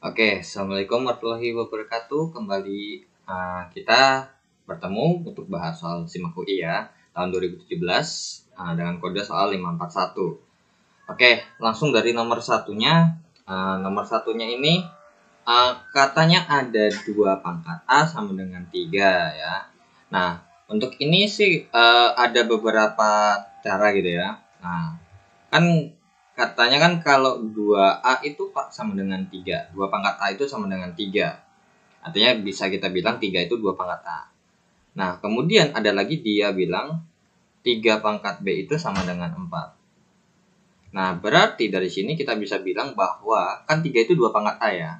Oke, Assalamualaikum warahmatullahi wabarakatuh. Kembali kita bertemu untuk bahas soal SIMAK UI ya, tahun 2017 dengan kode soal 541. Oke, langsung dari nomor satunya. Nomor satunya ini katanya ada 2 pangkat A sama dengan 3 ya. Nah, untuk ini sih ada beberapa cara gitu ya. Nah, kan katanya kan kalau 2A itu sama dengan 3. 2 pangkat A itu sama dengan 3. Artinya bisa kita bilang 3 itu 2 pangkat A. Nah, kemudian ada lagi dia bilang 3 pangkat B itu sama dengan 4. Nah, berarti dari sini kita bisa bilang bahwa kan 3 itu 2 pangkat A ya.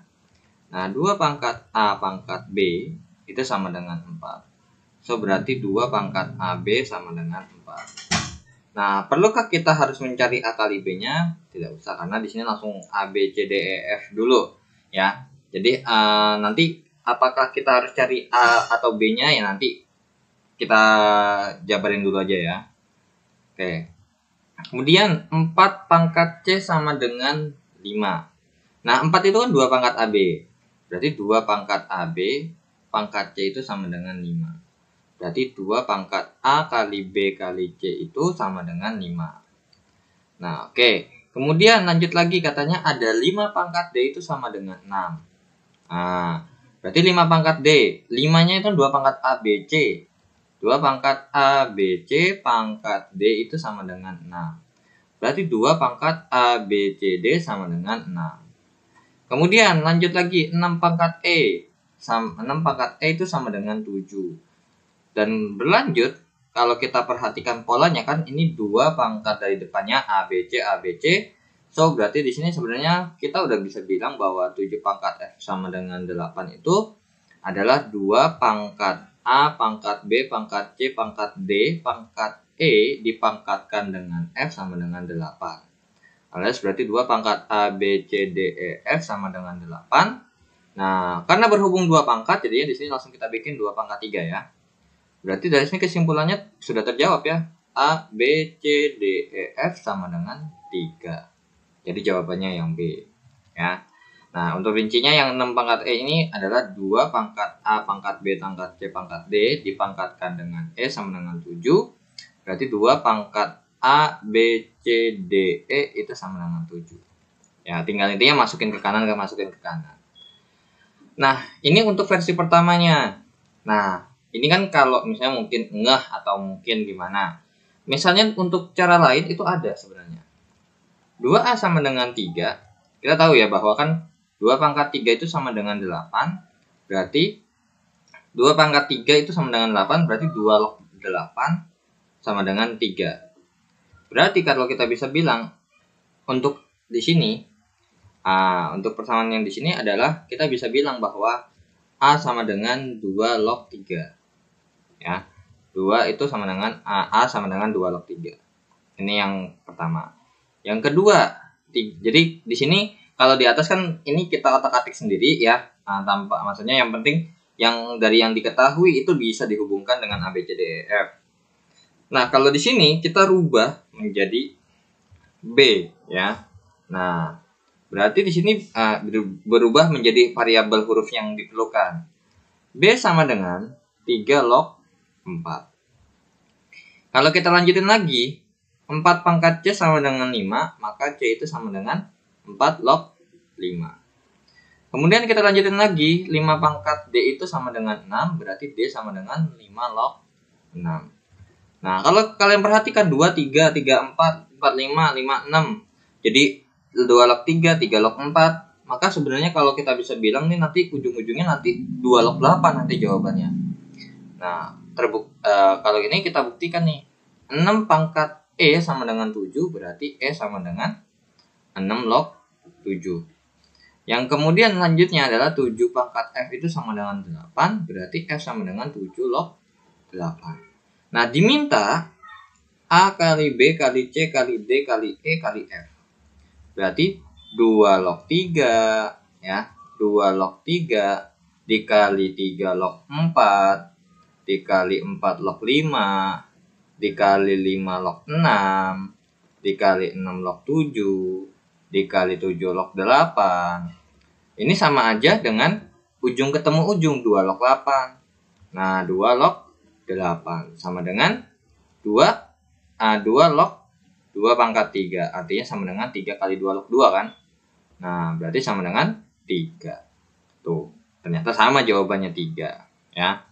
Nah, 2 pangkat A pangkat B itu sama dengan 4. So, berarti 2 pangkat AB sama dengan 4. Nah, perlukah kita harus mencari A kali B-nya? Tidak usah, karena di sini langsung A, B, C, D, E, F dulu ya. Jadi nanti apakah kita harus cari A atau B-nya ya nanti kita jabarin dulu aja ya. Oke. Kemudian 4 pangkat C sama dengan 5. Nah, 4 itu kan 2 pangkat AB. Berarti 2 pangkat AB pangkat C itu sama dengan 5. Berarti 2 pangkat A kali B kali C itu sama dengan 5. Nah, oke. Kemudian lanjut lagi, katanya ada 5 pangkat D itu sama dengan 6. Nah, berarti 5 pangkat D. 5-nya itu 2 pangkat A, B, C. 2 pangkat A, B, C pangkat D itu sama dengan 6. Berarti 2 pangkat A, B, C, D sama dengan 6. Kemudian lanjut lagi, 6 pangkat E. 6 pangkat E itu sama dengan 7. Dan berlanjut, kalau kita perhatikan polanya kan ini 2 pangkat dari depannya A, B, C, A, B, C. So, berarti di sini sebenarnya kita udah bisa bilang bahwa 7 pangkat F sama dengan 8 itu adalah 2 pangkat A, pangkat B, pangkat C, pangkat D, pangkat E dipangkatkan dengan F sama dengan 8. Alias berarti 2 pangkat A, B, C, D, E, F sama dengan 8. Nah, karena berhubung 2 pangkat, jadinya di sini langsung kita bikin 2 pangkat 3 ya. Berarti dari sini kesimpulannya sudah terjawab ya. A, B, C, D, E, F sama dengan 3. Jadi jawabannya yang B ya. Nah, untuk rincinya yang 6 pangkat E ini adalah 2 pangkat A pangkat B pangkat C pangkat D dipangkatkan dengan E sama dengan 7. Berarti 2 pangkat A, B, C, D, E itu sama dengan 7. Ya, tinggal intinya masukin ke kanan, masukin ke kanan. Nah, ini untuk versi pertamanya. Nah, ini kan kalau misalnya mungkin ngeh atau mungkin gimana. Misalnya untuk cara lain itu ada sebenarnya. 2A sama dengan 3. Kita tahu ya bahwa kan 2 pangkat 3 itu sama dengan 8. Berarti 2 pangkat 3 itu sama dengan 8. Berarti 2 log 8 sama dengan 3. Berarti kalau kita bisa bilang untuk di sini, untuk persamaan yang di sini adalah kita bisa bilang bahwa A sama dengan 2 log 3. Ya. 2 itu sama dengan A sama dengan 2 log 3. Ini yang pertama. Yang kedua, jadi di sini kalau di atas kan ini kita otak-atik sendiri ya, tanpa maksudnya yang penting yang dari yang diketahui itu bisa dihubungkan dengan A, B, C, D, E, F. Nah, kalau di sini kita rubah menjadi B ya. Nah, berarti di sini berubah menjadi variabel huruf yang diperlukan. B sama dengan 3 log 4. Kalau kita lanjutin lagi, 4 pangkat C sama dengan 5, maka C itu sama dengan 4 log 5. Kemudian kita lanjutin lagi, 5 pangkat D itu sama dengan 6, berarti D sama dengan 5 log 6. Nah, kalau kalian perhatikan 2, 3, 3, 4, 4, 5, 5, 6. Jadi 2 log 3, 3 log 4. Maka sebenarnya kalau kita bisa bilang nih nanti ujung-ujungnya nanti 2 log 8 nanti jawabannya. Nah, kalau ini kita buktikan nih. 6 pangkat E sama dengan 7, berarti E sama dengan 6 log 7. Yang kemudian lanjutnya adalah 7 pangkat F itu sama dengan 8, berarti F sama dengan 7 log 8. Nah, diminta A kali B kali C kali D kali E kali F. Berarti 2 log 3 ya. 2 log 3 dikali 3 log 4 dikali 4 log 5 dikali 5 log 6 dikali 6 log 7 dikali 7 log 8 Ini sama aja dengan ujung ketemu ujung, 2 log 8. Nah, 2 log 8 sama dengan 2 log 2 pangkat 3. Artinya sama dengan 3 kali 2 log 2 kan. Nah, berarti sama dengan 3. Tuh, ternyata sama jawabannya 3 ya.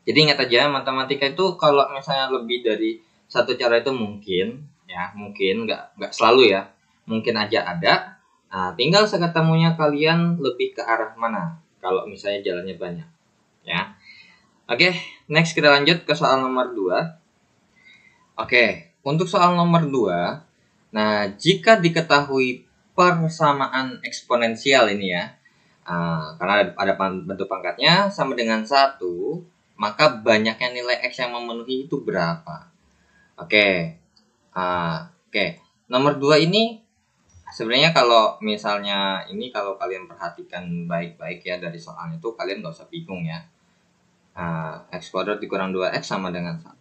Jadi ingat aja, matematika itu kalau misalnya lebih dari satu cara itu mungkin ya, mungkin nggak selalu ya. Mungkin aja ada. Nah, tinggal seketemunya kalian lebih ke arah mana kalau misalnya jalannya banyak ya. Oke, next kita lanjut ke soal nomor 2. Oke, untuk soal nomor 2, nah jika diketahui persamaan eksponensial ini ya, karena ada bentuk pangkatnya sama dengan 1, maka banyaknya nilai X yang memenuhi itu berapa? Oke, nomor 2 ini sebenarnya kalau misalnya ini kalau kalian perhatikan baik-baik ya dari soalnya itu kalian nggak usah bingung ya. X kuadrat dikurang 2X sama dengan 1.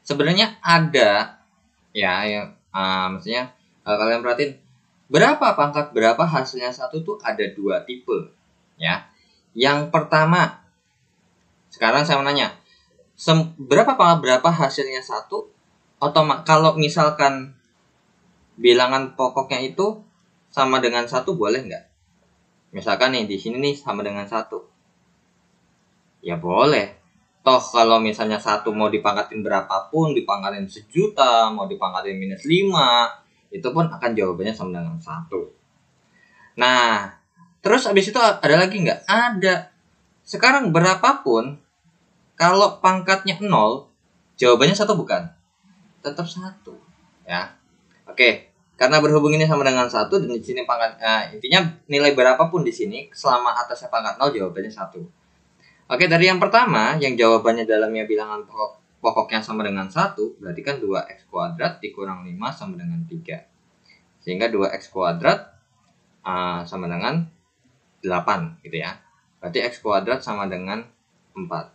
Sebenarnya ada ya yang maksudnya kalian perhatiin berapa pangkat berapa hasilnya 1 tuh ada 2 tipe ya. Yang pertama, sekarang saya mau nanya, berapa pangkat berapa hasilnya 1? Kalau misalkan bilangan pokoknya itu sama dengan 1 boleh nggak? Misalkan nih di sini nih sama dengan 1. Ya boleh. Toh kalau misalnya 1 mau dipangkatin berapapun, dipangkatin 1.000.000, mau dipangkatin -5, itu pun akan jawabannya sama dengan 1. Nah, terus abis itu ada lagi nggak? Ada. Sekarang berapapun, kalau pangkatnya 0, jawabannya 1 bukan? Tetap 1. Ya. Oke, karena berhubung ini sama dengan 1 dan di sini pangkat intinya nilai berapapun di sini selama atasnya pangkat 0 jawabannya 1. Oke, dari yang pertama yang jawabannya dalamnya bilangan pokoknya sama dengan 1, berarti kan 2x kuadrat dikurang 5 sama dengan 3. Sehingga 2x kuadrat sama dengan 8 gitu ya. Berarti x kuadrat sama dengan 4.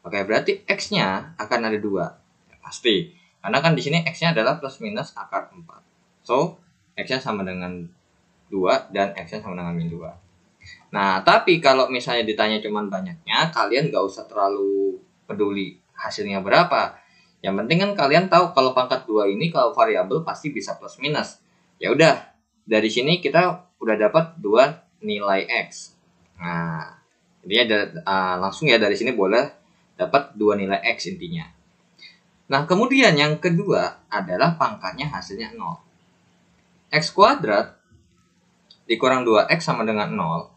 Oke, berarti x-nya akan ada 2. Ya, pasti. Karena kan di sini x-nya adalah plus minus akar 4. So, x-nya sama dengan 2 dan x-nya sama dengan min 2. Nah, tapi kalau misalnya ditanya cuman banyaknya, kalian nggak usah terlalu peduli hasilnya berapa. Yang penting kan kalian tahu kalau pangkat 2 ini kalau variabel pasti bisa plus minus. Ya udah, dari sini kita udah dapat 2 nilai X. Nah, intinya langsung ya dari sini boleh dapat 2 nilai X intinya. Nah, kemudian yang kedua adalah pangkatnya hasilnya 0. X kuadrat dikurang 2X sama dengan 0.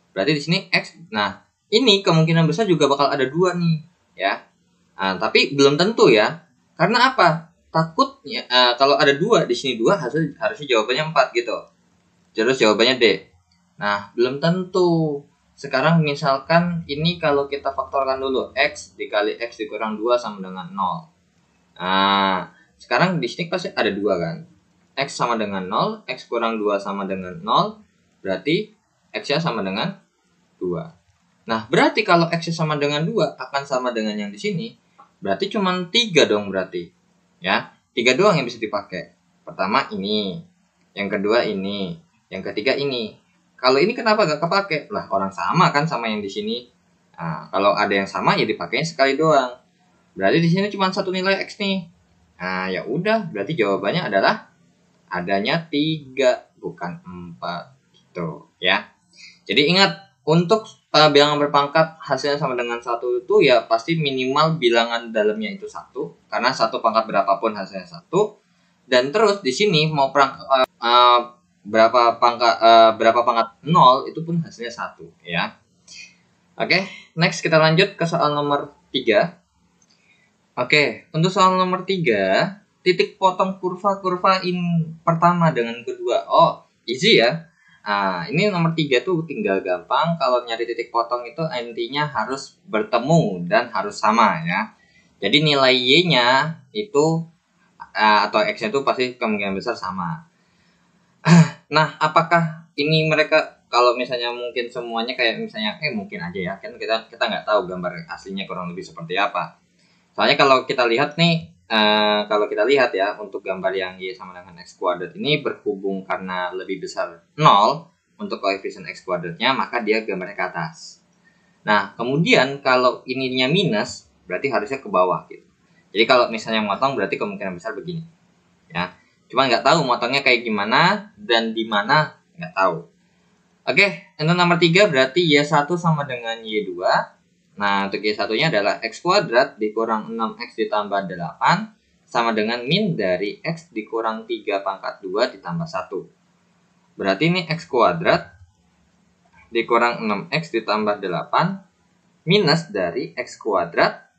Berarti di sini X, nah ini kemungkinan besar juga bakal ada 2 nih ya. Tapi belum tentu ya. Karena apa? Takutnya kalau ada 2 di sini 2 harusnya jawabannya 4 gitu. Terus jawabannya D. Nah, belum tentu. Sekarang misalkan ini kalau kita faktorkan dulu, X dikali X dikurang 2 sama dengan 0. Nah, sekarang di sini pasti ada 2 kan. X sama dengan 0, X kurang 2 sama dengan 0, berarti X-nya sama dengan 2. Nah, berarti kalau X-nya sama dengan 2 akan sama dengan yang di sini. Berarti cuma 3 dong berarti. Ya, 3 doang yang bisa dipakai. Pertama ini, yang kedua ini, yang ketiga ini. Kalau ini kenapa gak kepake? Lah, orang sama kan sama yang di sini. Nah, kalau ada yang sama ya dipakainya sekali doang. Berarti di sini cuma satu nilai X nih. Nah, ya udah, berarti jawabannya adalah adanya 3 bukan 4 gitu ya. Jadi ingat, untuk bilangan berpangkat hasilnya sama dengan 1 itu ya pasti minimal bilangan dalamnya itu 1, karena satu pangkat berapapun hasilnya 1. Dan terus di sini mau berapa pangkat 0 itu pun hasilnya 1 ya. Oke, next kita lanjut ke soal nomor 3. Oke, untuk soal nomor 3, titik potong kurva pertama dengan kedua. Oh, easy ya. Nah, ini nomor 3 tuh tinggal gampang. Kalau nyari titik potong itu intinya harus bertemu dan harus sama ya. Jadi nilai Y-nya itu atau X-nya itu pasti kemungkinan besar sama. Nah, apakah ini mereka kalau misalnya mungkin semuanya kayak misalnya mungkin aja ya. Kan kita nggak tahu gambar aslinya kurang lebih seperti apa. Soalnya kalau kita lihat nih, ya untuk gambar yang Y sama dengan X kuadrat ini berhubung karena lebih besar 0, untuk koefisien X kuadratnya, maka dia gambarnya ke atas. Nah, kemudian kalau ininya minus, berarti harusnya ke bawah gitu. Jadi kalau misalnya motong berarti kemungkinan besar begini. Ya. Cuma nggak tahu motongnya kayak gimana dan di mana, nggak tahu. Oke, untuk nomor 3 berarti Y1 sama dengan Y2. Nah, untuk Y1-nya adalah X kuadrat dikurang 6X ditambah 8 sama dengan min dari X dikurang 3 pangkat 2 ditambah 1. Berarti ini X kuadrat dikurang 6X ditambah 8 minus dari X kuadrat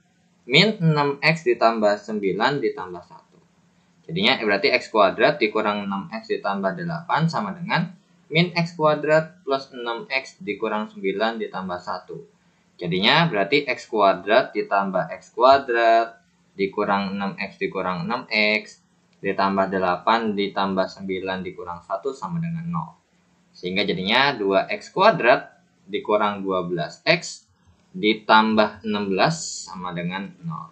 min 6X ditambah 9 ditambah 1. Jadinya berarti X kuadrat dikurang 6X ditambah 8 sama dengan min X kuadrat plus 6X dikurang 9 ditambah 1. Jadinya berarti X kuadrat ditambah X kuadrat dikurang 6X dikurang 6X ditambah 8 ditambah 9 dikurang 1 sama dengan 0. Sehingga jadinya 2X kuadrat dikurang 12X ditambah 16 sama dengan 0.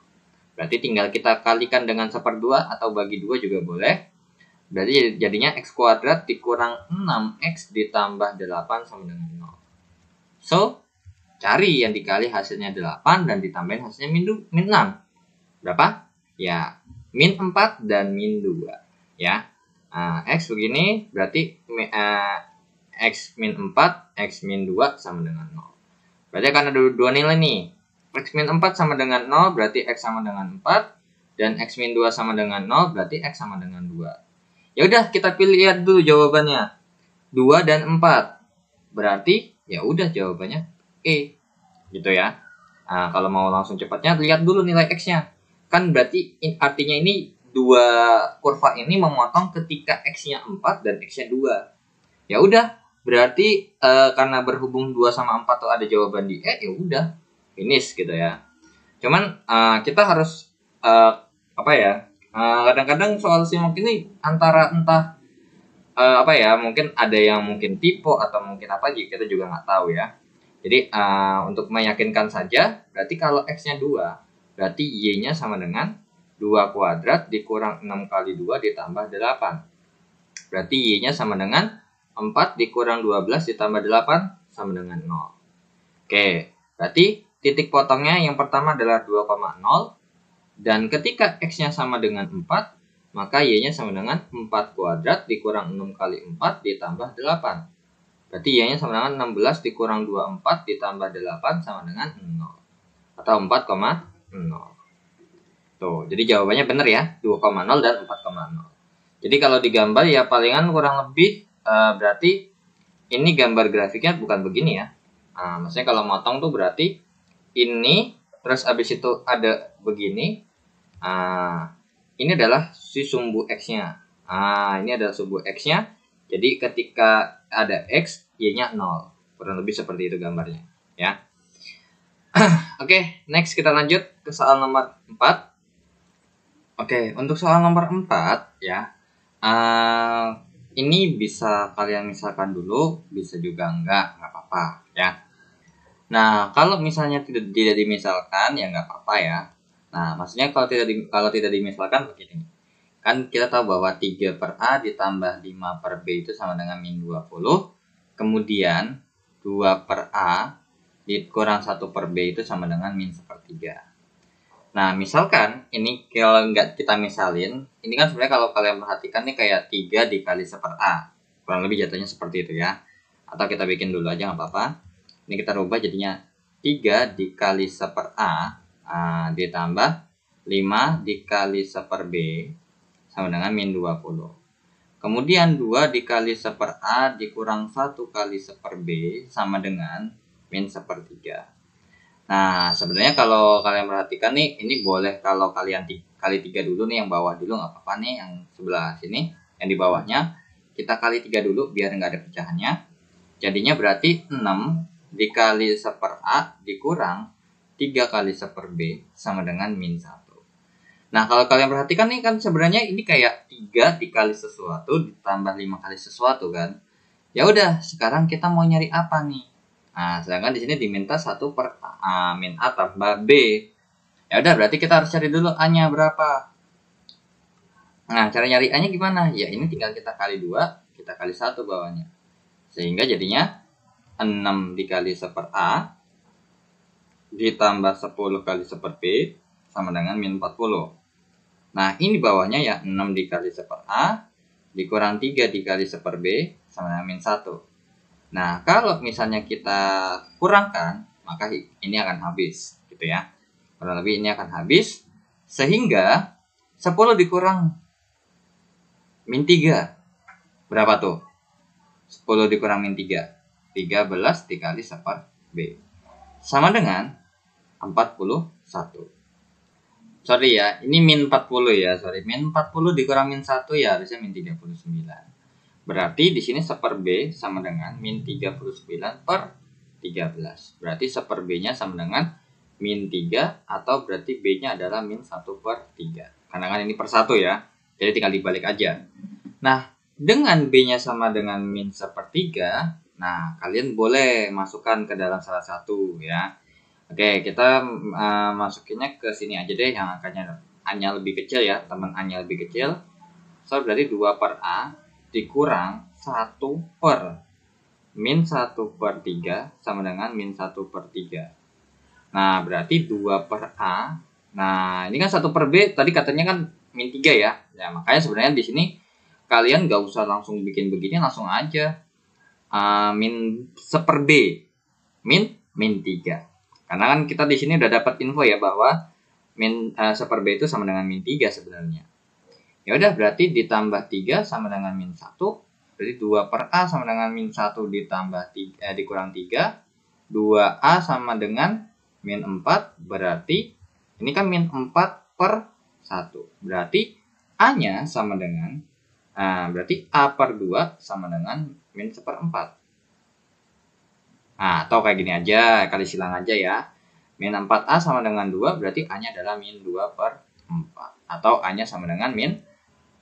Berarti tinggal kita kalikan dengan 1/2 atau bagi 2 juga boleh. Berarti jadinya X kuadrat dikurang 6X ditambah 8 sama dengan 0. So, cari yang dikali hasilnya 8 dan ditambahin hasilnya min 6. Berapa? Ya, min 4 dan min 2. Ya, X begini berarti X min 4, X min 2 sama dengan 0. Berarti akan ada dua nilai nih. X min 4 sama dengan 0 berarti X sama dengan 4. Dan X min 2 sama dengan 0 berarti X sama dengan 2. Ya udah kita lihat dulu jawabannya. 2 dan 4. Berarti ya udah jawabannya E. Gitu ya. Nah, kalau mau langsung cepatnya lihat dulu nilai X-nya. Kan berarti artinya ini dua kurva ini memotong ketika X-nya 4 dan X-nya 2. Ya udah, berarti karena berhubung 2 sama 4 tuh ada jawaban di E, ya udah finish gitu ya. Cuman kita harus kadang-kadang soal simak ini antara entah mungkin ada yang mungkin tipe atau mungkin apa gitu, kita juga nggak tahu ya. Jadi untuk meyakinkan saja, berarti kalau X-nya 2, berarti Y-nya sama dengan 2 kuadrat dikurang 6 kali 2 ditambah 8. Berarti Y-nya sama dengan 4 dikurang 12 ditambah 8 sama dengan 0. Oke, berarti titik potongnya yang pertama adalah 2,0. Dan ketika X-nya sama dengan 4, maka Y-nya sama dengan 4 kuadrat dikurang 6 kali 4 ditambah 8. Berarti Y-nya sama dengan 16 dikurang 24 ditambah 8 sama dengan 0. Atau 4,0. Tuh, jadi jawabannya benar ya, 2,0 dan 4,0. Jadi kalau digambar ya palingan kurang lebih berarti ini gambar grafiknya bukan begini ya. Maksudnya kalau motong tuh berarti ini, terus abis itu ada begini. Ini adalah si sumbu X-nya. Ini adalah sumbu X-nya. Jadi ketika ada X, Y-nya 0. Kurang lebih seperti itu gambarnya. Ya. Oke, next kita lanjut ke soal nomor 4. Oke, untuk soal nomor 4 ya. Ini bisa kalian misalkan dulu, bisa juga nggak apa-apa ya. Nah, kalau misalnya tidak dimisalkan ya nggak apa-apa ya. Nah, maksudnya kalau tidak dimisalkan begini. Kan kita tahu bahwa 3/A ditambah 5/B itu sama dengan min 20. Kemudian 2/A dikurang 1/B itu sama dengan min 1/3. Nah, misalkan ini kalau nggak kita misalin, ini kan sebenarnya kalau kalian perhatikan nih kayak 3 dikali 1/A. Kurang lebih jatuhnya seperti itu ya. Atau kita bikin dulu aja nggak apa-apa. Ini kita rubah jadinya 3 dikali 1/A ditambah 5 dikali 1/B sama dengan min 20. Kemudian 2 dikali 1/A dikurang 1 kali 1/B sama dengan min 1/3. Nah, sebenarnya kalau kalian perhatikan nih, ini boleh kalau kalian kali 3 dulu nih, yang bawah dulu nggak apa-apa nih, yang sebelah sini, yang di bawahnya kita kali 3 dulu biar nggak ada pecahannya. Jadinya berarti 6 dikali 1/A dikurang 3 kali 1/B sama dengan min 1. Nah, kalau kalian perhatikan nih kan sebenarnya ini kayak 3 dikali sesuatu ditambah 5 kali sesuatu kan. Ya udah, sekarang kita mau nyari apa nih? Nah, sedangkan di sini diminta 1/A min A tambah B. Ya udah, berarti kita harus cari dulu A-nya berapa. Nah, cara nyari A-nya gimana? Ya ini tinggal kita kali 2, kita kali 1 bawahnya. Sehingga jadinya 6 dikali 1/A ditambah 10 kali 1/B sama dengan min 40. Nah, ini bawahnya ya 6 dikali 1/A dikurang 3 dikali 1/B sama dengan min 1. Nah, kalau misalnya kita kurangkan, maka ini akan habis, gitu ya. Kurang lebih ini akan habis, sehingga 10 dikurang min 3. Berapa tuh? 10 dikurang min 3. 13 dikali 1/B. Sama dengan 41. Sorry ya, ini min 40 ya, sorry. Min 40 dikurang min 1 ya harusnya min 39. Berarti di sini 1/B sama dengan min 39/13. Berarti 1/B-nya sama dengan min 3 atau berarti B-nya adalah min 1/3. Karena kan ini per 1 ya, jadi tinggal dibalik aja. Nah, dengan B-nya sama dengan min 1/3, nah kalian boleh masukkan ke dalam salah satu ya. Oke, kita masukinnya ke sini aja deh, yang angkanya A-nya lebih kecil ya, teman A-nya lebih kecil. So, berarti 2/A dikurang 1 per min 1/3 sama dengan min 1/3. Nah, berarti 2/A. Nah, ini kan 1/B, tadi katanya kan min 3 ya. Ya, makanya sebenarnya di sini kalian gak usah langsung bikin begini, langsung aja min 1/B. Min 3. Karena kan kita di sini udah dapat info ya bahwa min 1/B itu sama dengan min 3 sebenarnya. Ya udah, berarti ditambah 3 sama dengan min 1. Berarti 2/A sama dengan min 1 ditambah 3, dikurang 3. 2A sama dengan min 4. Berarti ini kan min 4/1. Berarti A-nya sama dengan, berarti A/2 sama dengan min 1/4. Nah, atau kayak gini aja, kali silang aja ya. Min 4A sama dengan 2, berarti A-nya adalah min 2/4. Atau A-nya sama dengan min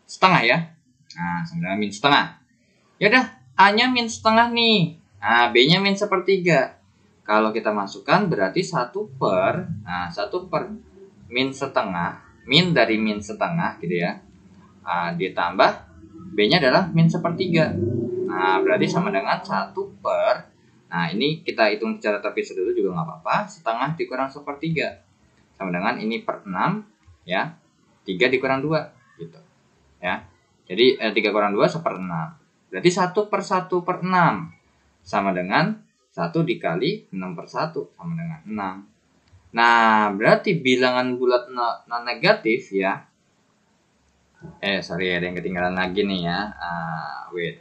setengah ya. Nah, sama dengan min setengah. Yaudah, A-nya min setengah nih. Nah, B-nya min 1/3. Kalau kita masukkan berarti 1 per min setengah. Min dari min setengah gitu ya. Ditambah B-nya adalah min 1/3. Nah, berarti sama dengan 1 per. Nah, ini kita hitung secara terpisah dulu juga nggak apa-apa. Setengah dikurang 1/3 sama dengan ini per 6 ya. 3 dikurang 2 gitu ya. Jadi 3 kurang 2 1/6. Berarti 1/1/6 sama dengan 1 dikali 6/1 sama dengan 6. Nah, berarti bilangan bulat non negatif ya. Sorry, ada yang ketinggalan lagi nih ya. Wait.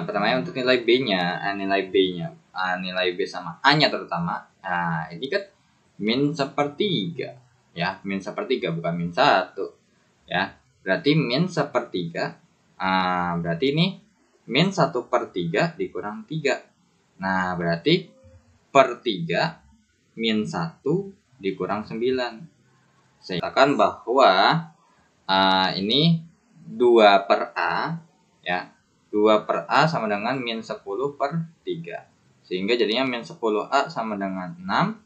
Pertamanya untuk nilai B-nya, nilai B sama A-nya terutama. Nah, ini kan min 1/3 ya, min 1/3 bukan min 1 ya. Berarti min 1/3. Berarti ini min 1/3 dikurang 3. Nah, berarti per 3 min 1 dikurang 9. Saya katakan bahwa ini 2/A ya. 2/A sama dengan min 10/3. Sehingga jadinya min 10A sama dengan 6.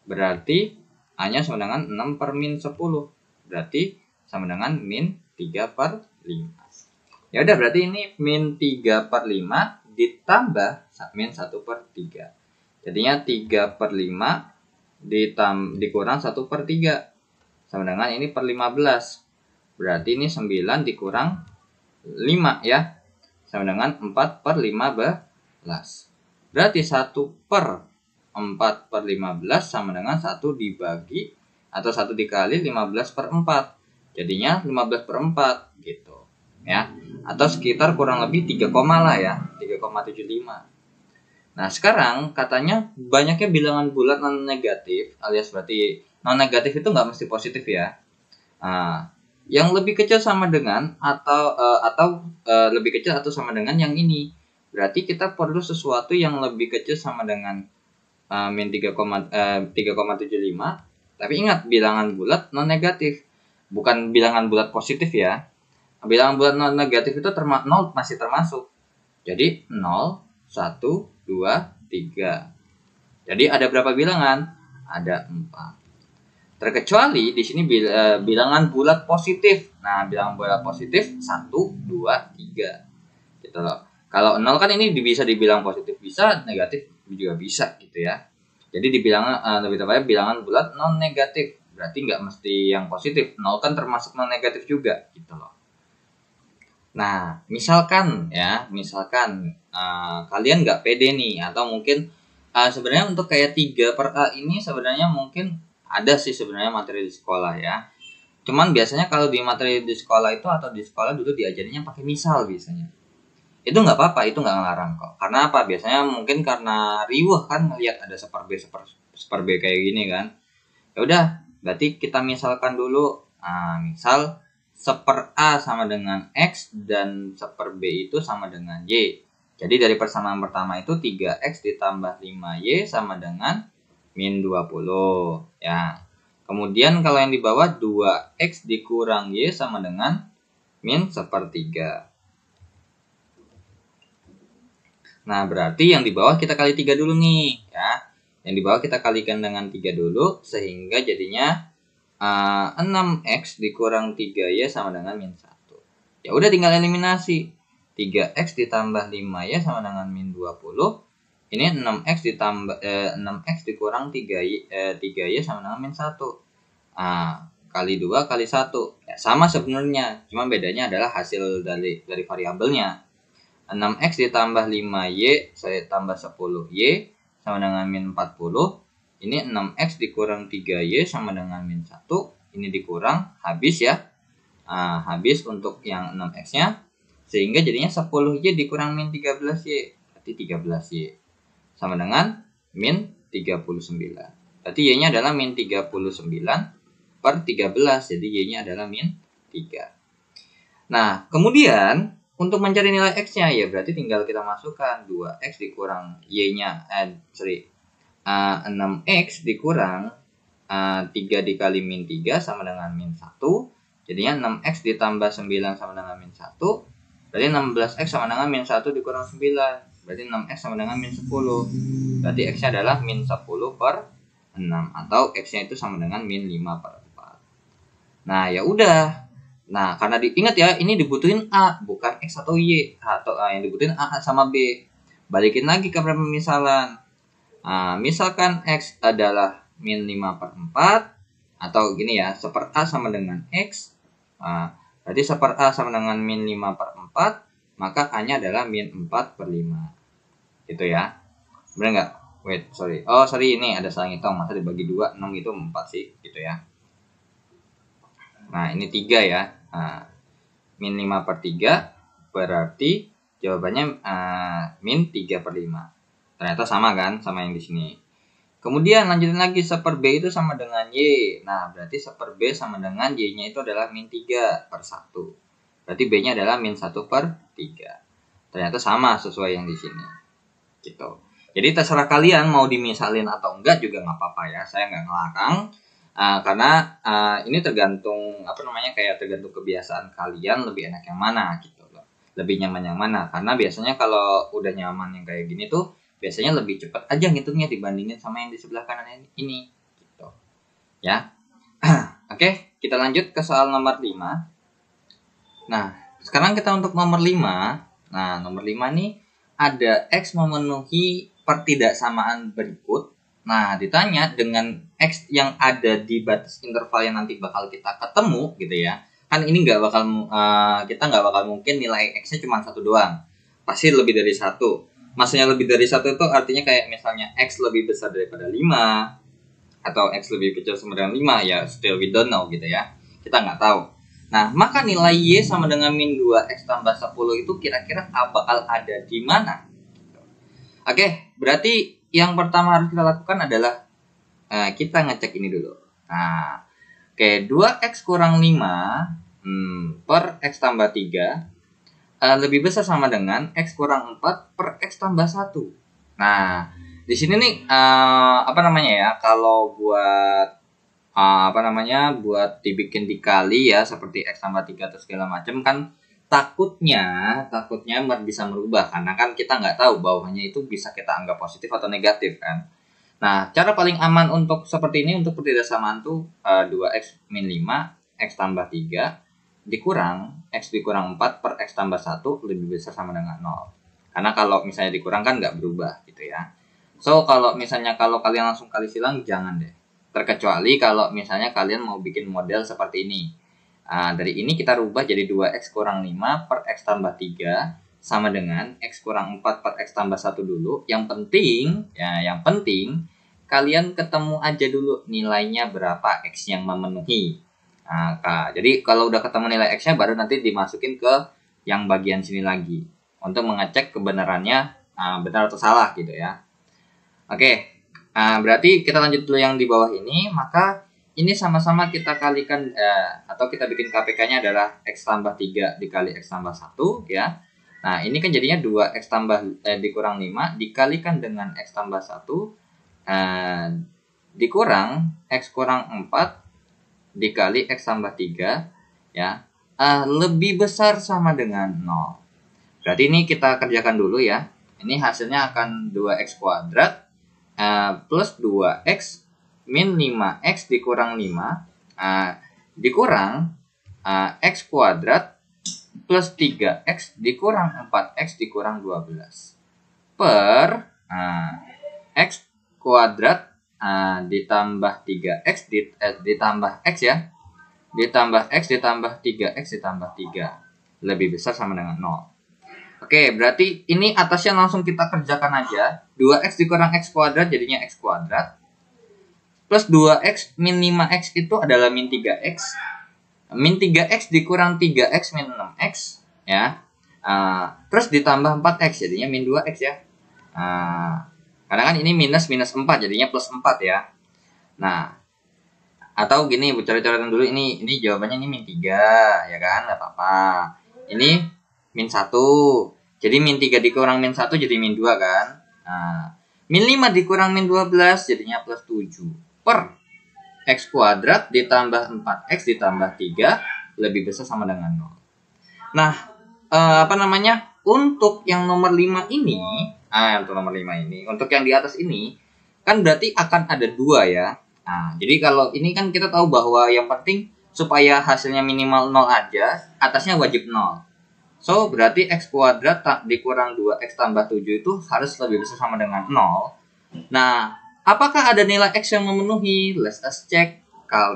Berarti A-nya sama dengan 6 per min 10. Berarti sama dengan min 3/5. Ya udah, berarti ini min 3/5 ditambah min 1/3. Jadinya 3/5 dikurang 1/3. Sama dengan ini per 15. Berarti ini 9 dikurang 5 ya. Sama dengan 4/15. Berarti 1/4/15 sama dengan 1 dibagi atau 1 dikali 15/4. Jadinya 15/4 gitu ya. Atau sekitar kurang lebih 3, lah ya, 3,75. Nah, sekarang katanya banyaknya bilangan bulat non negatif, alias berarti non negatif itu nggak mesti positif ya. Yang lebih kecil sama dengan atau lebih kecil atau sama dengan yang ini. Berarti kita perlu sesuatu yang lebih kecil sama dengan min 3,75. Tapi ingat, bilangan bulat non negatif, bukan bilangan bulat positif ya. Bilangan bulat non negatif itu 0 masih termasuk. Jadi 0, 1, 2, 3. Jadi ada berapa bilangan? Ada 4. Terkecuali di sini bilangan bulat positif. Nah, bilangan bulat positif 1, 2, 3. gitu loh. Kalau 0 kan ini bisa dibilang positif bisa, negatif juga bisa gitu ya. Jadi dibilang lebih tepatnya bilangan bulat non negatif. Berarti nggak mesti yang positif. 0 kan termasuk non negatif juga gitu loh. Nah, misalkan kalian nggak pede nih, atau mungkin sebenarnya untuk kayak 3 per A ini sebenarnya mungkin ada sih sebenarnya materi di sekolah ya. Cuman biasanya kalau di materi di sekolah itu atau di sekolah dulu diajarinnya pakai misal biasanya. Itu nggak apa-apa, itu nggak ngelarang kok. Karena apa? Biasanya mungkin karena riweh kan ngelihat ada seper B kayak gini kan. Ya udah, berarti kita misalkan dulu. Misal seper A sama dengan X dan seper B itu sama dengan Y. Jadi dari persamaan pertama itu 3X ditambah 5Y sama dengan min 20 ya. Kemudian kalau yang di bawah 2X dikurang Y sama dengan min sepertiga. Nah, berarti yang di bawah kita kali 3 dulu nih ya. Yang di bawah kita kalikan dengan 3 dulu sehingga jadinya 6X dikurang 3Y sama dengan min 1. Ya udah tinggal eliminasi. 3X ditambah 5Y sama dengan min 20. Ini 6X ditambah 6X dikurang 3Y sama dengan min 1. Kali 2 kali 1. Ya, sama sebenarnya, cuma bedanya adalah hasil dari variabelnya. 6X ditambah 5Y saya tambah 10Y sama dengan min 40. Ini 6X dikurang 3Y sama dengan min 1. Ini dikurang, habis ya. Habis untuk yang 6X-nya. Sehingga jadinya 10Y dikurang min 13Y. Berarti 13Y. Sama dengan min 39. Berarti Y-nya adalah min 39 per 13. Jadi Y-nya adalah min 3. Nah, kemudian untuk mencari nilai X-nya ya berarti tinggal kita masukkan 2X dikurang Y-nya. 6X dikurang 3 dikali min 3 sama dengan min 1. Jadinya 6X ditambah 9 sama dengan min 1. Berarti 16X sama dengan min 1 dikurang 9. Berarti 6X sama dengan min 10. Berarti X-nya adalah min 10 per 6. Atau X-nya itu sama dengan min 5 per 4. Nah ya udah. Nah karena ingat ya ini dibutuhin A bukan X atau Y. Atau yang dibutuhin A sama B. Balikin lagi ke pemisalan. Misalkan X adalah min 5 per 4. Atau gini ya, seper A sama dengan X. Berarti seper A sama dengan min 5 per 4. Maka A-nya adalah min 4 per 5. Gitu ya. Bener nggak? Wait, sorry. Oh, sorry, ini ada salah ngitung. Masa dibagi 2, 6 itu 4 sih. Gitu ya. Nah, ini 3 ya. Min 5 per 3. Berarti jawabannya min 3 per 5. Ternyata sama kan? Sama yang di sini. Kemudian lanjutin lagi, seper B itu sama dengan Y. Nah, berarti seper B sama dengan Y-nya itu adalah min 3 per 1. Berarti B-nya adalah min 1 per 3. Ternyata sama sesuai yang di sini. Gitu. Jadi terserah kalian mau dimisalin atau enggak juga nggak apa-apa ya. Saya nggak ngelarang. Karena ini tergantung kayak tergantung kebiasaan kalian lebih enak yang mana gitu loh. Lebih nyaman yang mana. Karena biasanya kalau udah nyaman yang kayak gini tuh biasanya lebih cepat aja ngitungnya dibandingin sama yang di sebelah kanan ini gitu. Ya. Oke, kita lanjut ke soal nomor 5. Nah, sekarang kita untuk nomor 5. Nah, nomor 5 nih ada X memenuhi pertidaksamaan berikut. Nah, ditanya dengan X yang ada di batas interval yang nanti bakal kita ketemu gitu ya. Kan ini kita nggak bakal mungkin nilai X-nya cuma 1 doang. Pasti lebih dari 1. Maksudnya lebih dari 1 itu artinya kayak misalnya X lebih besar daripada 5 atau X lebih kecil sama dengan 5 ya still we don't know gitu ya. Kita nggak tahu. Nah, maka nilai Y sama dengan min 2X tambah 10 itu kira-kira bakal ada di mana? Oke, berarti yang pertama harus kita lakukan adalah kita ngecek ini dulu. Nah, oke, 2X kurang 5 per X tambah 3 lebih besar sama dengan X kurang 4 per X tambah 1. Nah, di sini nih kalau buat buat dibikin dikali ya seperti X tambah 3 atau segala macam kan takutnya bisa merubah karena kan kita nggak tahu bawahnya itu bisa kita anggap positif atau negatif kan. Nah, cara paling aman untuk seperti ini untuk pertidaksamaan tuh 2X min 5 X tambah 3 dikurang X dikurang 4 per X tambah 1 lebih besar sama dengan 0. Karena kalau misalnya dikurang kan nggak berubah gitu ya. So, kalau misalnya kalau kalian langsung kali silang, jangan deh. Terkecuali kalau misalnya kalian mau bikin model seperti ini. Dari ini kita rubah jadi 2X kurang 5 per X tambah 3 sama dengan X kurang 4 per X tambah 1 dulu. Yang penting kalian ketemu aja dulu nilainya berapa X yang memenuhi. Jadi kalau udah ketemu nilai X-nya baru nanti dimasukin ke yang bagian sini lagi untuk mengecek kebenarannya benar atau salah gitu ya. Oke, berarti kita lanjut dulu yang di bawah ini. Maka ini sama-sama kita kalikan atau kita bikin KPK-nya adalah X tambah 3 dikali X tambah 1 ya. Nah, ini kan jadinya 2X tambah dikurang 5 dikalikan dengan X tambah 1 dikurang X kurang 4 dikali X tambah 3 ya, lebih besar sama dengan 0. Berarti ini kita kerjakan dulu ya. Ini hasilnya akan 2X kuadrat plus 2X min 5X dikurang 5 dikurang X kuadrat plus 3X dikurang 4X dikurang 12 per X kuadrat ditambah 3X ditambah X ya, ditambah X ditambah 3X ditambah 3 lebih besar sama dengan 0. Oke, berarti ini atasnya langsung kita kerjakan aja. 2X dikurang X kuadrat jadinya X kuadrat plus 2X min 5X itu adalah min 3X. Min 3X dikurang 3X min 6X ya. Terus ditambah 4X jadinya min 2X ya. Karena kan ini minus 4 jadinya plus 4 ya. Nah, atau gini, coret-coretan dulu ini jawabannya ini min 3 ya kan, nggak apa-apa. Ini min 1. Jadi min 3 dikurang min 1 jadi min 2 kan. Min 5 dikurang min 12 jadinya plus 7 per X kuadrat ditambah 4X ditambah 3 lebih besar sama dengan 0. Nah, untuk yang nomor 5 ini, untuk yang di atas ini, kan berarti akan ada 2 ya. Jadi kalau ini kan kita tahu bahwa yang penting supaya hasilnya minimal 0 aja, atasnya wajib 0. So, berarti X kuadrat dikurang 2X tambah 7 itu harus lebih besar sama dengan 0. Nah, apakah ada nilai X yang memenuhi? Let us check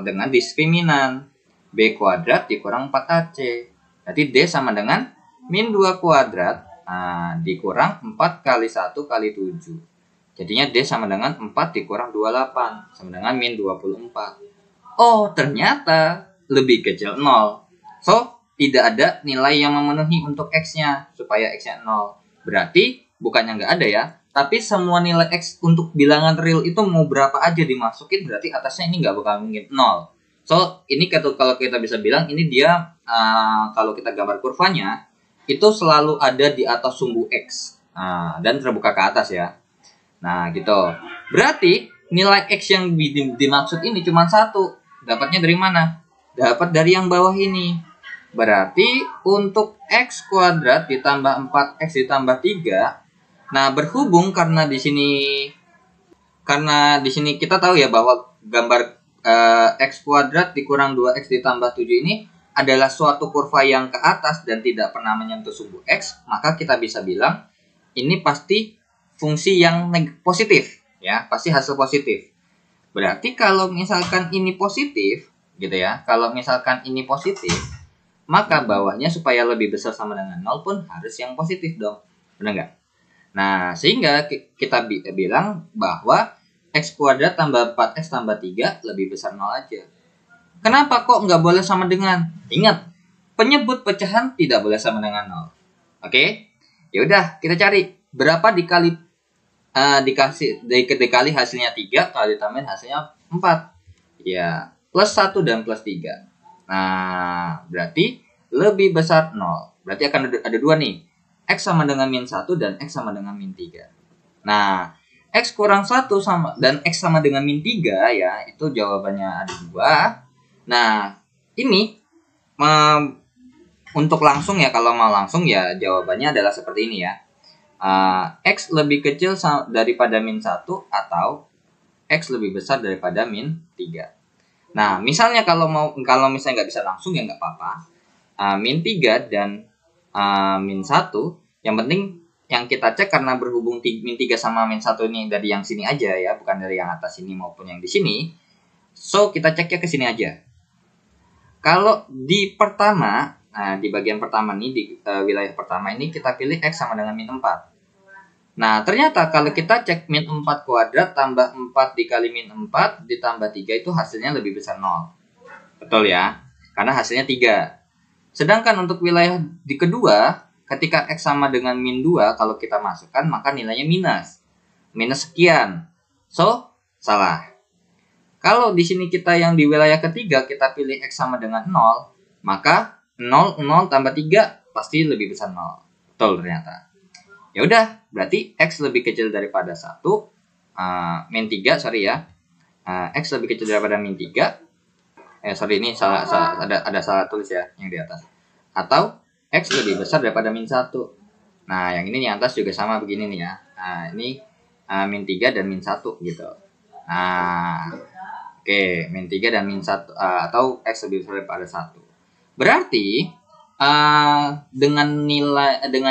dengan diskriminan. B kuadrat dikurang 4AC. Berarti D sama dengan min 2 kuadrat dikurang 4 kali 1 kali 7. Jadinya D sama dengan 4 dikurang 28. Sama dengan min 24. Oh, ternyata lebih kecil 0. So, tidak ada nilai yang memenuhi untuk X-nya. Supaya X-nya 0. Berarti, bukannya nggak ada ya. Tapi semua nilai X untuk bilangan real itu mau berapa aja dimasukin. Berarti atasnya ini nggak bakal mungkin 0. So, ini kalau kita bisa bilang, ini dia, kalau kita gambar kurvanya, itu selalu ada di atas sumbu X dan terbuka ke atas ya. Nah gitu. Berarti nilai X yang dimaksud ini cuma 1. Dapatnya dari mana? Dapat dari yang bawah ini. Berarti untuk X kuadrat ditambah 4X ditambah 3. Nah berhubung karena di sini kita tahu ya bahwa gambar X kuadrat dikurang 2X ditambah 7 ini adalah suatu kurva yang ke atas dan tidak pernah menyentuh sumbu X, maka kita bisa bilang ini pasti fungsi yang positif ya, pasti hasil positif. Berarti kalau misalkan ini positif gitu ya, maka bawahnya supaya lebih besar sama dengan 0 pun harus yang positif dong. Benar nggak? Nah, sehingga kita bilang bahwa X kuadrat tambah 4X tambah 3 lebih besar 0 aja. Kenapa kok nggak boleh sama dengan? Ingat, penyebut pecahan tidak boleh sama dengan 0. Oke? Ya udah, kita cari berapa dikali hasilnya 3 kalau ditambahin hasilnya 4. Ya, plus 1 dan plus 3. Nah, berarti lebih besar 0. Berarti akan ada 2 nih. X sama dengan min 1 dan X sama dengan min 3. Nah, X kurang 1 dan X sama dengan min 3 ya, itu jawabannya ada 2. Nah, ini untuk langsung ya, kalau mau langsung ya jawabannya adalah seperti ini ya. X lebih kecil daripada min 1 atau X lebih besar daripada min 3. Nah, misalnya kalau misalnya nggak bisa langsung ya nggak apa-apa. min 3 dan min 1. Yang penting yang kita cek karena berhubung min 3 sama min 1 ini dari yang sini aja ya, bukan dari yang atas ini maupun yang di sini. So, kita ceknya ke sini aja. Kalau di pertama, di bagian pertama nih, di wilayah pertama ini kita pilih X sama dengan min 4. Nah, ternyata kalau kita cek min 4 kuadrat tambah 4 dikali min 4 ditambah 3 itu hasilnya lebih besar 0. Betul ya? Karena hasilnya 3. Sedangkan untuk wilayah di kedua, ketika X sama dengan min 2, kalau kita masukkan maka nilainya minus. Minus sekian. So, salah. Kalau di sini kita yang di wilayah ketiga, kita pilih X sama dengan 0, maka 0 tambah 3 pasti lebih besar 0. Betul ternyata. Ya udah, berarti X lebih kecil daripada 1, min 3, sorry ya. X lebih kecil daripada min 3. Sorry, ini ada salah tulis ya yang di atas. Atau X lebih besar daripada min 1. Nah, yang ini yang atas juga sama begini nih ya. Nah, ini min 3 dan min 1 gitu. Nah, oke, min 3 dan min 1 atau X lebih besar daripada 1. Berarti dengan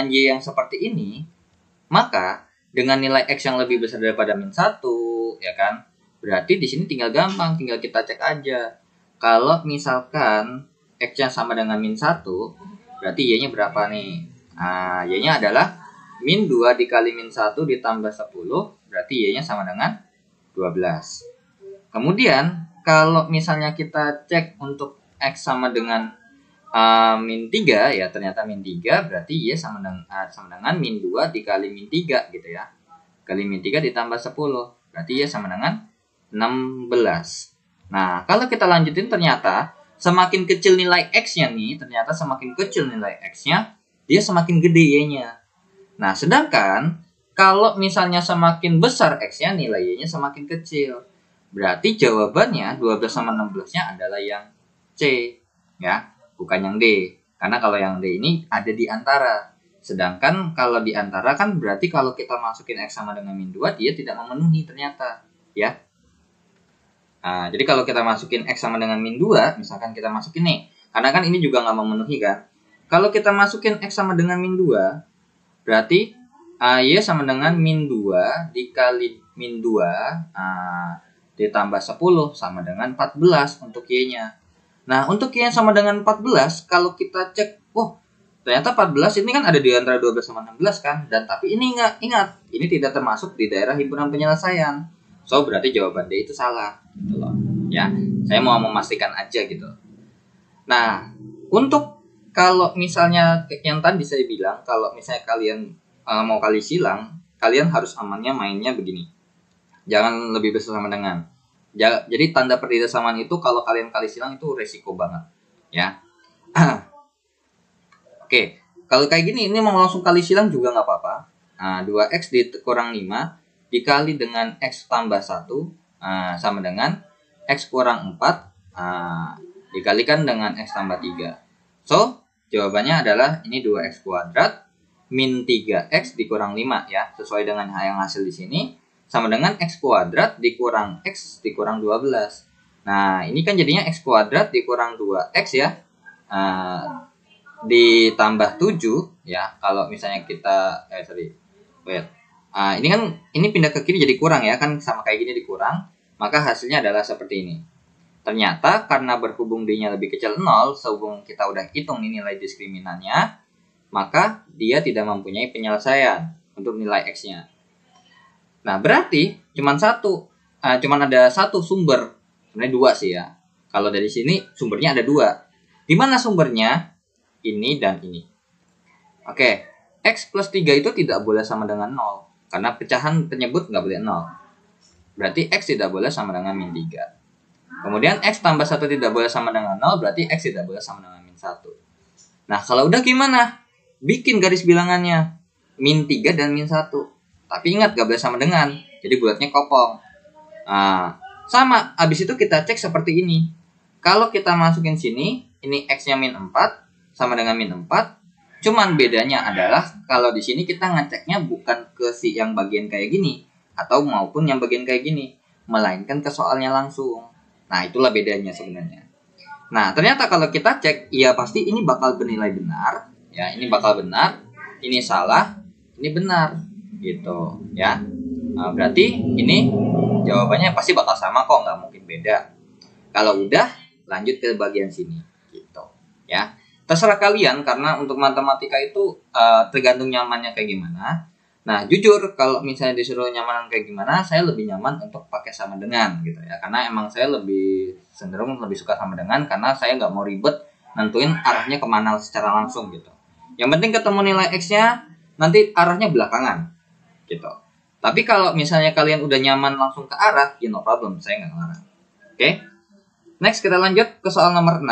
Y yang seperti ini, maka dengan nilai X yang lebih besar daripada min 1, ya kan? Berarti di sini tinggal gampang, tinggal kita cek aja. Kalau misalkan X-nya sama dengan min 1, berarti Y-nya berapa nih? Y-nya adalah min 2 dikali min 1 ditambah 10, berarti Y-nya sama dengan 12. Kemudian, kalau misalnya kita cek untuk X sama dengan min 3, ya ternyata min 3, berarti Y sama dengan min 2 dikali min 3 gitu ya. Kali min 3 ditambah 10, berarti Y sama dengan 16. Nah, kalau kita lanjutin ternyata semakin kecil nilai X-nya nih, ternyata semakin kecil nilai X-nya, dia semakin gede Y-nya. Nah, sedangkan kalau misalnya semakin besar X-nya, nilai Y-nya semakin kecil. Berarti jawabannya 12 sama 16-nya adalah yang C, ya, bukan yang D. Karena kalau yang D ini ada di antara. Sedangkan kalau di antara kan berarti kalau kita masukin X sama dengan min 2, dia tidak memenuhi ternyata, ya. Jadi kalau kita masukin X sama dengan min 2, misalkan kita masukin nih, karena kan ini juga nggak memenuhi kan. Kalau kita masukin X sama dengan min 2, berarti Y sama dengan min 2 dikali min 2 ditambah 10 sama dengan 14 untuk Y-nya. Nah, untuk Y yang sama dengan 14, kalau kita cek, ternyata 14 ini kan ada di antara 12 sama 16 kan. Dan tapi ini ingat, ini tidak termasuk di daerah himpunan penyelesaian. So, berarti jawaban D itu salah. Gitu loh. Ya, saya mau memastikan aja gitu. Nah, untuk kalau misalnya yang tadi saya bilang, kalau misalnya kalian mau kali silang, kalian harus amannya mainnya begini. Jangan lebih besar sama dengan. Jadi tanda pertidasamaan itu kalau kalian kali silang itu resiko banget. Ya. Oke, kalau kayak gini, ini mau langsung kali silang juga nggak apa-apa. 2X dikurang 5 dikali dengan X tambah 1 sama dengan X kurang 4 dikalikan dengan X tambah 3. So, jawabannya adalah ini 2X kuadrat min 3X dikurang 5 ya. Sesuai dengan yang hasil di sini. Sama dengan X kuadrat dikurang X dikurang 12. Nah, ini kan jadinya X kuadrat dikurang 2X ya. Ditambah 7 ya. Kalau misalnya kita ini kan ini pindah ke kiri jadi kurang ya, kan sama kayak gini dikurang, maka hasilnya adalah seperti ini. Ternyata karena berhubung D-nya lebih kecil 0, sehubung kita udah hitung ini nilai diskriminannya, maka dia tidak mempunyai penyelesaian untuk nilai X-nya. Nah, berarti cuman ada satu sumber, sebenarnya 2 sih ya. Kalau dari sini sumbernya ada 2. Di mana sumbernya? Ini dan ini. Oke, X plus 3 itu tidak boleh sama dengan 0. Karena pecahan penyebut nggak boleh 0. Berarti X tidak boleh sama dengan min 3. Kemudian X tambah 1 tidak boleh sama dengan 0. Berarti X tidak boleh sama dengan min 1. Nah, kalau udah gimana? Bikin garis bilangannya. Min 3 dan min 1. Tapi ingat nggak boleh sama dengan. Jadi bulatnya kopong. Sama, abis itu kita cek seperti ini. Kalau kita masukin sini, ini X-nya min 4 sama dengan min 4. Cuman bedanya adalah kalau di sini kita ngeceknya bukan ke si yang bagian kayak gini atau maupun yang bagian kayak gini, melainkan ke soalnya langsung. Nah, itulah bedanya sebenarnya. Nah, ternyata kalau kita cek, ya pasti ini bakal bernilai benar, ya, ini bakal benar, ini salah, ini benar, gitu, ya. Nah, berarti ini jawabannya pasti bakal sama kok, nggak mungkin beda. Kalau udah, lanjut ke bagian sini, gitu, ya. Terserah kalian, karena untuk matematika itu tergantung nyamannya kayak gimana. Nah, jujur kalau misalnya disuruh nyaman kayak gimana, saya lebih nyaman untuk pakai sama dengan gitu ya. Karena emang saya lebih cenderung lebih suka sama dengan, karena saya nggak mau ribet nentuin arahnya kemana secara langsung gitu. Yang penting ketemu nilai X-nya, nanti arahnya belakangan gitu. Tapi kalau misalnya kalian udah nyaman langsung ke arah, ya no problem, saya nggak ngelarang. Oke? Next kita lanjut ke soal nomor 6.